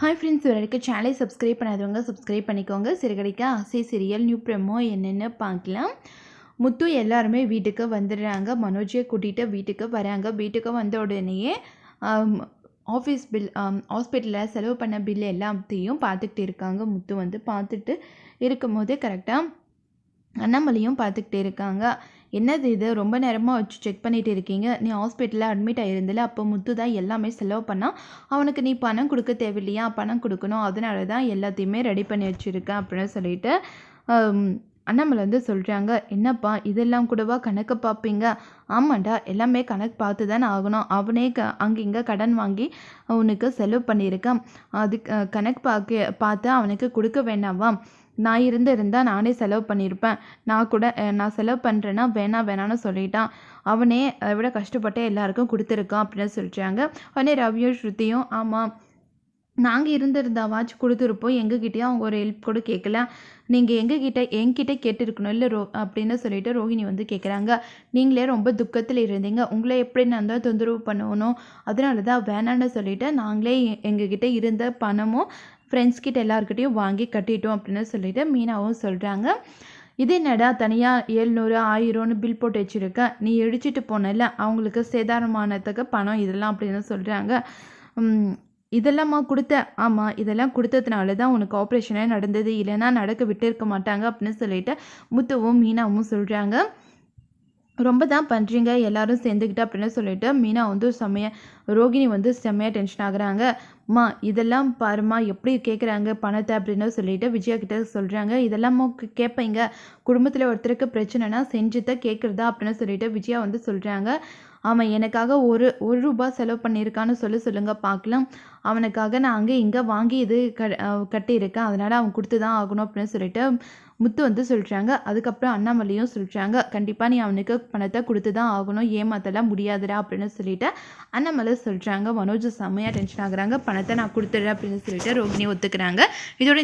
Hi friends, வரைக்கும் சேனலை subscribe பண்ணாதவங்க சப்ஸ்கிரைப் பண்ணிக்கோங்க. சிறுகடிக்க ஆசை சீரியல் நியூ ப்ரெமோ என்னென்னு பார்க்கலாம். முத்து எல்லாருமே வீட்டுக்கு வந்துடுறாங்க. மனோஜை கூட்டிகிட்டு வீட்டுக்கு வராங்க. வீட்டுக்கு வந்த உடனேயே ஆஃபீஸ் பில், ஹாஸ்பிட்டலில் செலவு பண்ண பில் எல்லாத்தையும் பார்த்துக்கிட்டு இருக்காங்க. முத்து வந்து பார்த்துட்டு இருக்கும்போது கரெக்டாக அண்ணாமலையும் பார்த்துக்கிட்டே இருக்காங்க. என்னது இது, ரொம்ப நேரமாக வச்சு செக் பண்ணிகிட்டு இருக்கீங்க, நீ ஹாஸ்பிட்டலில் அட்மிட் ஆகிருந்தில்ல, அப்போ முத்து தான் எல்லாமே செலவு பண்ணால் அவனுக்கு நீ பணம் கொடுக்க தேவையில்லையா, பணம் கொடுக்கணும், அதனால தான் எல்லாத்தையுமே ரெடி பண்ணி வச்சுருக்கேன் அப்படின்னு சொல்லிட்டு அண்ணாமலை வந்து சொல்கிறாங்க. என்னப்பா இதெல்லாம் கூடவா கணக்கு பார்ப்பீங்க? ஆமாண்டா, எல்லாமே கணக்கு பார்த்து தானே ஆகணும். அவனே அங்கே இங்கே கடன் வாங்கி அவனுக்கு செலவு பண்ணியிருக்கான். அதுக்கு கணக்கு பார்த்து அவனுக்கு கொடுக்க வேண்டாமா? நான் இருந்தால் நானே செலவு பண்ணியிருப்பேன். நான் செலவு பண்ணுறேன்னா வேணான்னு சொல்லிட்டான். அவனே அதை விட கஷ்டப்பட்டு எல்லாருக்கும் கொடுத்துருக்கான் அப்படின்னு சொல்லிட்டாங்க. உடனே ரவியும் ஸ்ருதியும், ஆமாம் நாங்கள் இருந்திருந்தாவாச்சும் கொடுத்துருப்போம், எங்ககிட்டயும் அவங்க ஒரு ஹெல்ப் கூட கேட்கல, நீங்கள் என்கிட்ட கேட்டிருக்கணும் இல்லை அப்படின்னு சொல்லிட்டு ரோஹிணி வந்து கேட்குறாங்க. நீங்களே ரொம்ப துக்கத்தில் இருந்தீங்க, உங்களை எப்படி நான் தான் தொந்தரவு பண்ணணும், அதனால தான் வேணான்னு சொல்லிவிட்டு நாங்களே எங்ககிட்ட இருந்த பணமும் ஃப்ரெண்ட்ஸ்கிட்ட எல்லாருக்கிட்டையும் வாங்கி கட்டிட்டோம் அப்படின்னு சொல்லிட்டு மீனாவும் சொல்கிறாங்க. இது என்னடா தனியாக 700 1000ன்னு பில் போட்டு வச்சுருக்க, நீ இடிச்சிட்டு போனல அவங்களுக்கு சேதாரமானதுக்கு பணம் இதெல்லாம் அப்படின்னு சொல்கிறாங்க. இதெல்லாமா கொடுத்த? ஆமாம், இதெல்லாம் கொடுத்ததுனால தான் உனக்கு ஆப்ரேஷனே நடந்தது, இல்லைன்னா நடக்க விட்டுருக்க மாட்டாங்க அப்படின்னு சொல்லிட்டு முத்துவும் மீனாவும் சொல்கிறாங்க. ரொம்ப தான் பண்ணுறீங்க எல்லாரும் சேர்ந்துக்கிட்டு அப்படின்னு சொல்லிட்டு மீனா வந்து ரோகிணி வந்து செம்மையாக டென்ஷன் ஆகுறாங்க. அம்மா இதெல்லாம் பாருமா எப்படி கேட்குறாங்க பணத்தை அப்படின்னு சொல்லிட்டு விஜயா கிட்ட சொல்கிறாங்க. இதெல்லாம் கேட்பீங்க, குடும்பத்தில் ஒருத்தருக்கு பிரச்சனைனா செஞ்சுதான் கேட்குறதா அப்படின்னு சொல்லிட்டு விஜயா வந்து சொல்கிறாங்க. அவன் எனக்காக ஒரு ரூபா செலவு பண்ணியிருக்கான்னு சொல்லுங்கள் பார்க்கலாம். அவனுக்காக நான் அங்கே இங்கே வாங்கி இது கட்டியிருக்கேன், அதனால் அவன் கொடுத்து தான் ஆகணும் அப்படின்னு சொல்லிட்டு முத்து வந்து சொல்கிறாங்க. அதுக்கப்புறம் அண்ணாமலையும் சொல்கிறாங்க, கண்டிப்பாக நீ அவனுக்கு பணத்தை கொடுத்து தான் ஆகணும், ஏமாத்தலாம் முடியாதுடா அப்படின்னு சொல்லிட்டு அண்ணாமலை சொல்கிறாங்க. மனோஜ் செம்மையாக டென்ஷன் ஆகுறாங்க. பணத்தை நான் கொடுத்துட்றேன் அப்படின்னு சொல்லிட்டு ரோஹிணி ஒத்துக்கிறாங்க. இதோட